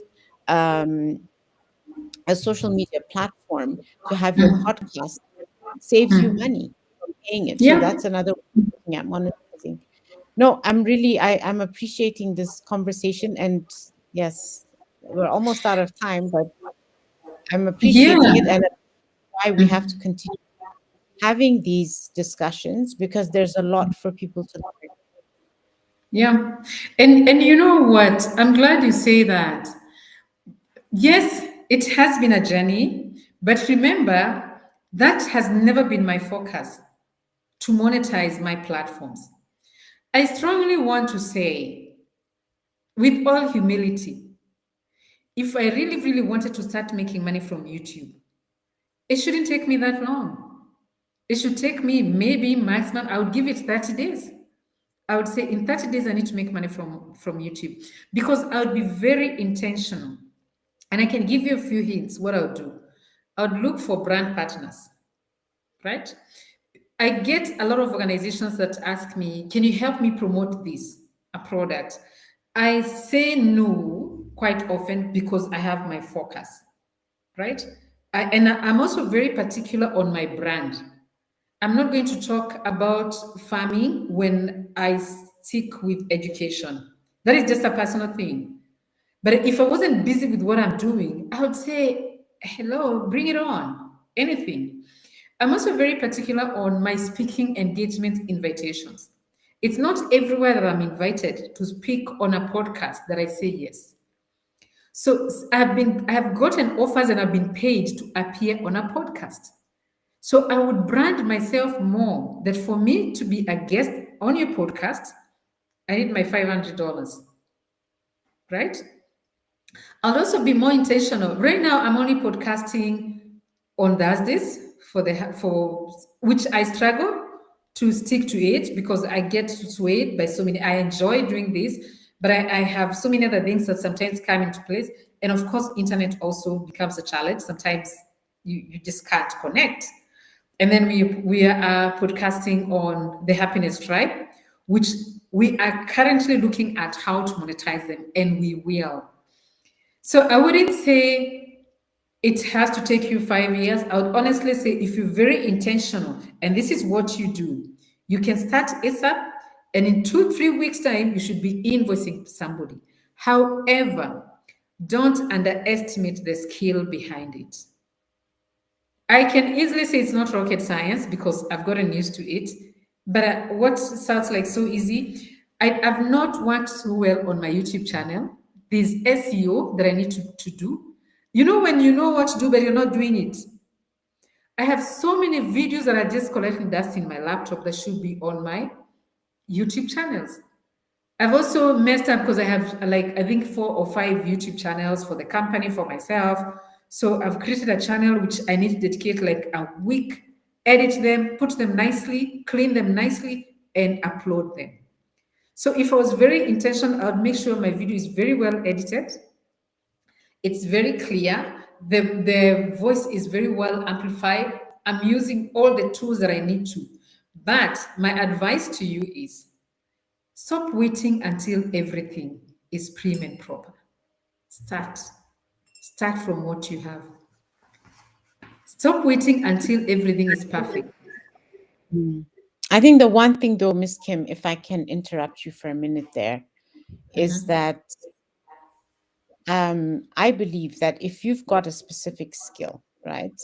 um, a social media platform to have your podcast saves you money from paying it. So yeah. that's another way of looking at monetizing. No, I'm appreciating this conversation, and yes, we're almost out of time, but I'm Yeah. appreciating it, and that's why we have to continue having these discussions because there's a lot for people to learn. Yeah. And you know what? I'm glad you say that. Yes, it has been a journey, but remember that has never been my focus to monetize my platforms. I strongly want to say, with all humility, if I really, really wanted to start making money from YouTube, it shouldn't take me that long. It should take me maybe maximum, I would give it 30 days. I would say in 30 days, I need to make money from YouTube because I would be very intentional. And I can give you a few hints what I would do. I would look for brand partners, right? I get a lot of organizations that ask me, can you help me promote this, a product? I say no quite often because I have my focus, right? I'm also very particular on my brand. I'm not going to talk about farming when I stick with education. That is just a personal thing. But if I wasn't busy with what I'm doing, I would say, hello, bring it on, anything. I'm also very particular on my speaking engagement invitations. It's not everywhere that I'm invited to speak on a podcast that I say yes. So I have gotten offers and I've been paid to appear on a podcast. So I would brand myself more that for me to be a guest on your podcast, I need my $500, right? I'll also be more intentional. Right now, I'm only podcasting on Thursdays for which I struggle to stick to it because I get swayed by so many. I enjoy doing this, but I have so many other things that sometimes come into place. And of course, internet also becomes a challenge. Sometimes you just can't connect. And then we are podcasting on the Happiness Tribe, which we are currently looking at how to monetize them, and we will. So I wouldn't say it has to take you 5 years. I would honestly say if you're very intentional and this is what you do, You can start ASAP, and in 2, 3 weeks' time, you should be invoicing somebody. However, don't underestimate the skill behind it. I can easily say it's not rocket science because I've gotten used to it. But what sounds like so easy, I've not worked so well on my YouTube channel. There's SEO that I need to do. You know, when you know what to do, but you're not doing it. I have so many videos that are just collecting dust in my laptop that should be on my YouTube channels. I've also messed up because I have like I think 4 or 5 YouTube channels for the company for myself. So I've created a channel which I need to dedicate like a week, edit them, put them nicely, clean them nicely, and upload them. So if I was very intentional, I would make sure my video is very well edited. It's very clear. The voice is very well amplified. I'm using all the tools that I need to. But my advice to you is stop waiting until everything is prim and proper. Start. Start from what you have. Stop waiting until everything is perfect. Mm. I think the one thing though, Miss Kim, if I can interrupt you for a minute there, is that I believe that if you've got a specific skill, right,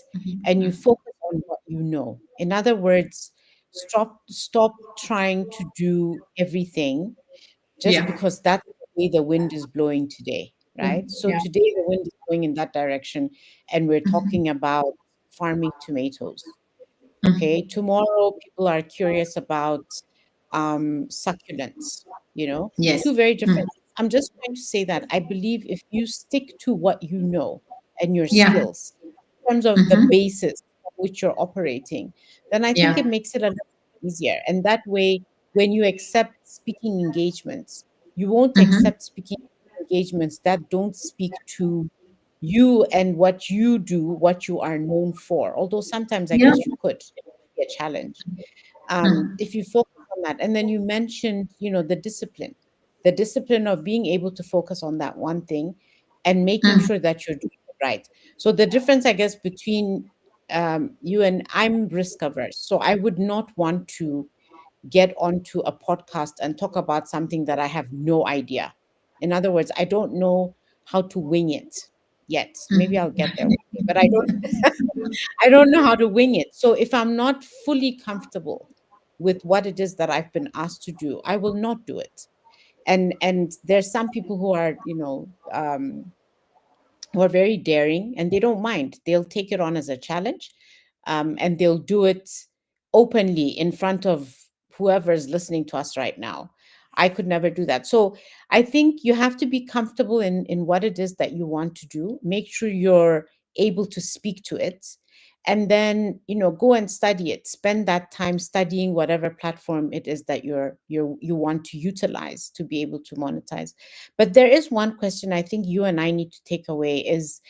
and you focus on what you know, in other words, stop trying to do everything just Yeah. because that's the way the wind is blowing today, right? So Yeah. today the wind is going in that direction, and we're talking about farming tomatoes. Okay, tomorrow people are curious about succulents, Yes. two very different things. I'm just trying to say that I believe if you stick to what you know and your Yeah. skills in terms of the basis on which you're operating, then I think Yeah. it makes it a little easier. And that way, when you accept speaking engagements, you won't accept speaking engagements that don't speak to you and what you do, what you are known for. Although sometimes I Yeah. guess you could, it might be a challenge. If you focus on that, and then you mentioned, the discipline of being able to focus on that one thing and making sure that you're doing it right. So the difference, I guess, between you and I'm risk averse. So I would not want to get onto a podcast and talk about something that I have no idea. In other words, I don't know how to wing it yet. Maybe I'll get there one day, but I don't know how to wing it. So if I'm not fully comfortable with what it is that I've been asked to do, I will not do it. And there's some people who are, who are very daring and they don't mind. They'll take it on as a challenge, and they'll do it openly in front of whoever is listening to us right now. I could never do that. So I think you have to be comfortable in what it is that you want to do. Make sure you're able to speak to it. And then, go and study it. Spend that time studying whatever platform it is that you want to utilize to be able to monetize. But there is one question I think you and I need to take away is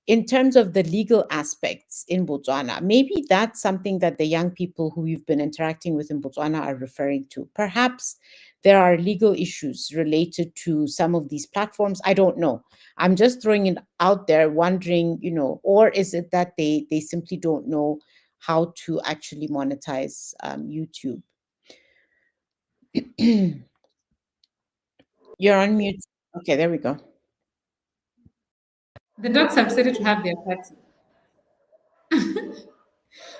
in terms of the legal aspects in Botswana. Maybe that's something that the young people who you've been interacting with in Botswana are referring to. Perhaps there are legal issues related to some of these platforms. I don't know. I'm just throwing it out there, wondering, or is it that they simply don't know how to actually monetize YouTube? You're on mute. Okay, there we go. The dogs have decided to have their party.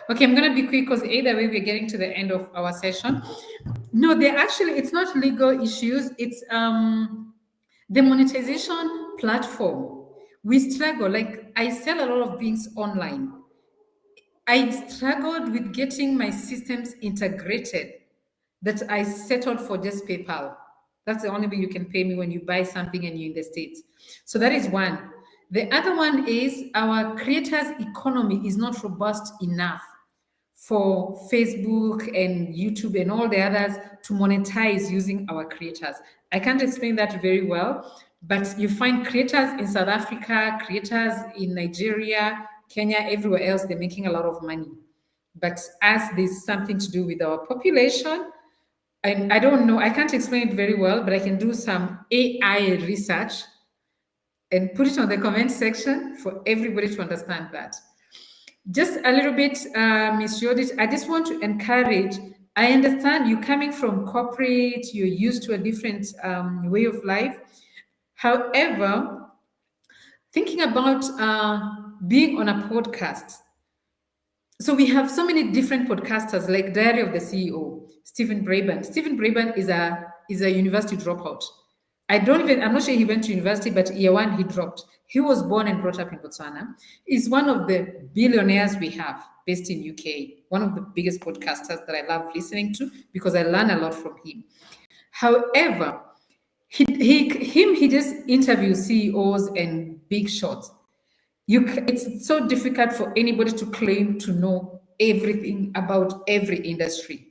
Okay, I'm gonna be quick because either way we're getting to the end of our session. No, they actually it's not legal issues, it's the monetization platform. We struggle, like I sell a lot of things online. I struggled with getting my systems integrated that I settled for just PayPal. That's the only way you can pay me when you buy something and you're in the States. So that is one. The other one is our creators' economy is not robust enough for Facebook and YouTube and all the others to monetize using our creators. I can't explain that very well, but you find creators in South Africa, creators in Nigeria, Kenya, everywhere else, they're making a lot of money. But as there's something to do with our population, and I don't know, I can't explain it very well, but I can do some AI research and put it on the comment section for everybody to understand that. Just a little bit, Miss Judith, I just want to encourage I understand you coming from corporate, you're used to a different way of life. However, thinking about being on a podcast, so we have so many different podcasters like Diary of the CEO, Stephen Braben. Stephen Braben is a university dropout. I'm not sure he went to university, but year one he dropped. He was born and brought up in Botswana. He's one of the billionaires we have based in UK, one of the biggest podcasters that I love listening to because I learn a lot from him. However, he just interviews CEOs and big shots. It's so difficult for anybody to claim to know everything about every industry.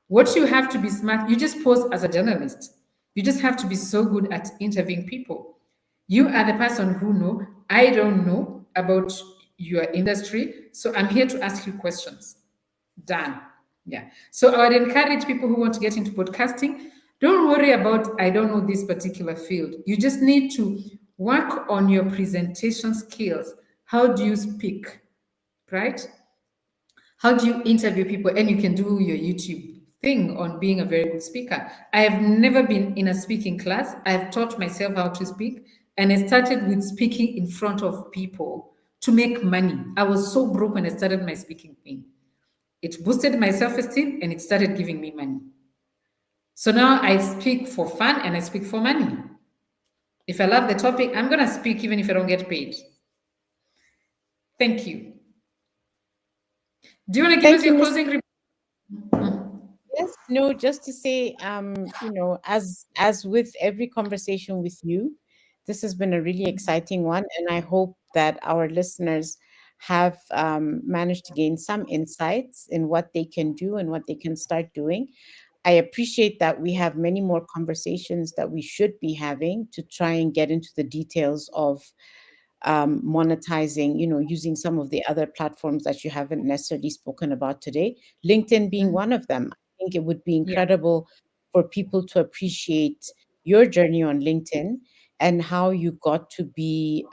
What you have to be smart, you just pose as a journalist. You just have to be so good at interviewing people. You are the person who know, I don't know about your industry, so I'm here to ask you questions. Done. Yeah. So I would encourage people who want to get into podcasting, don't worry about, I don't know this particular field. You just need to work on your presentation skills. How do you speak? Right? How do you interview people? And you can do your YouTube thing on being a very good speaker. I have never been in a speaking class. I've taught myself how to speak, and I started with speaking in front of people to make money. I was so broke when I started my speaking thing. It boosted my self-esteem and it started giving me money. So now I speak for fun and I speak for money. If I love the topic, I'm going to speak even if I don't get paid. Thank you. Do you want to give us your closing remarks? Yes, no, just to say, as with every conversation with you, this has been a really exciting one, and I hope that our listeners have managed to gain some insights in what they can do and what they can start doing. I appreciate that we have many more conversations that we should be having to try and get into the details of monetizing, using some of the other platforms that you haven't necessarily spoken about today, LinkedIn being one of them. I think it would be Yeah. incredible for people to appreciate your journey on LinkedIn and how you got to be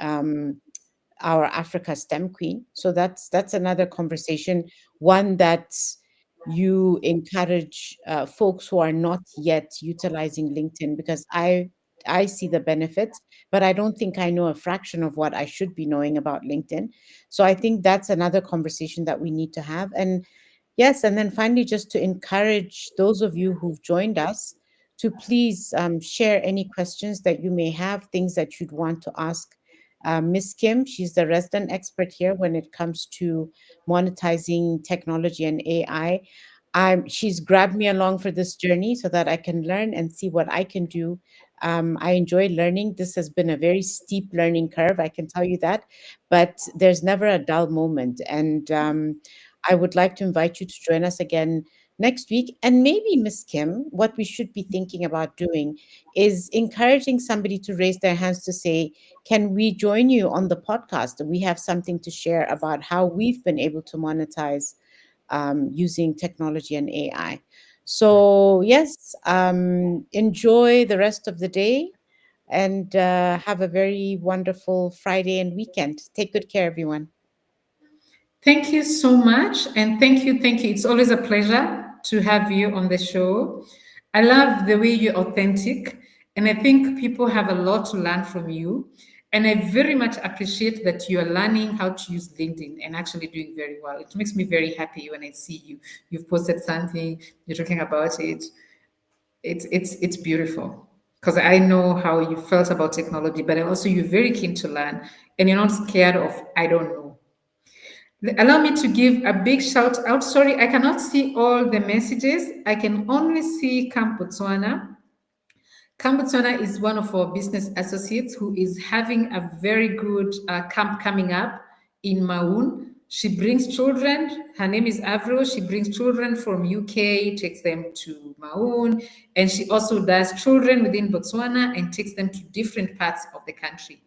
our Africa STEM queen. So that's another conversation, one that you encourage folks who are not yet utilizing LinkedIn, because I see the benefits, but I don't think I know a fraction of what I should be knowing about LinkedIn. So I think that's another conversation that we need to have. And yes, and then finally, just to encourage those of you who've joined us to please share any questions that you may have, things that you'd want to ask Miss Kim. She's the resident expert here when it comes to monetizing technology and AI. She's grabbed me along for this journey so that I can learn and see what I can do. I enjoy learning. This has been a very steep learning curve, I can tell you that, but there's never a dull moment. And I would like to invite you to join us again next week. And maybe, Miss Kim, what we should be thinking about doing is encouraging somebody to raise their hands to say, can we join you on the podcast? We have something to share about how we've been able to monetize using technology and AI. So, yes, enjoy the rest of the day and have a very wonderful Friday and weekend. Take good care, everyone. Thank you so much. And thank you. Thank you. It's always a pleasure to have you on the show. I love the way you're authentic. And I think people have a lot to learn from you. And I very much appreciate that you are learning how to use LinkedIn and actually doing very well. It makes me very happy when I see you. You've posted something, you're talking about it. It's beautiful because I know how you felt about technology, but also you're very keen to learn and you're not scared of I don't know. Allow me to give a big shout out. Sorry, I cannot see all the messages. I can only see Camp Botswana. Camp Botswana is one of our business associates who is having a very good camp coming up in Maun. She brings children. Her name is Avril. She brings children from UK, takes them to Maun, and she also does children within Botswana and takes them to different parts of the country.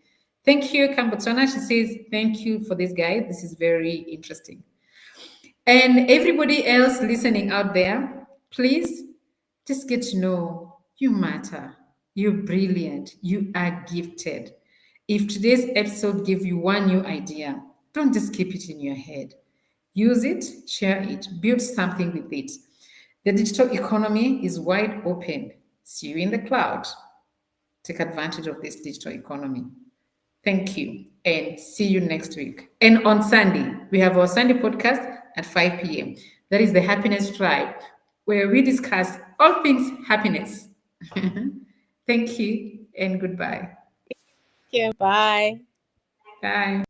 Thank you, Camp Botswana. She says, thank you for this guide. This is very interesting. And everybody else listening out there, please just get to know you matter. You're brilliant. You are gifted. If today's episode gave you one new idea, don't just keep it in your head. Use it, share it, build something with it. The digital economy is wide open. See you in the cloud. Take advantage of this digital economy. Thank you, and see you next week. And on Sunday, we have our Sunday podcast at 5 p.m. That is the Happiness Tribe, where we discuss all things happiness. Thank you, and goodbye. Okay, bye. Bye.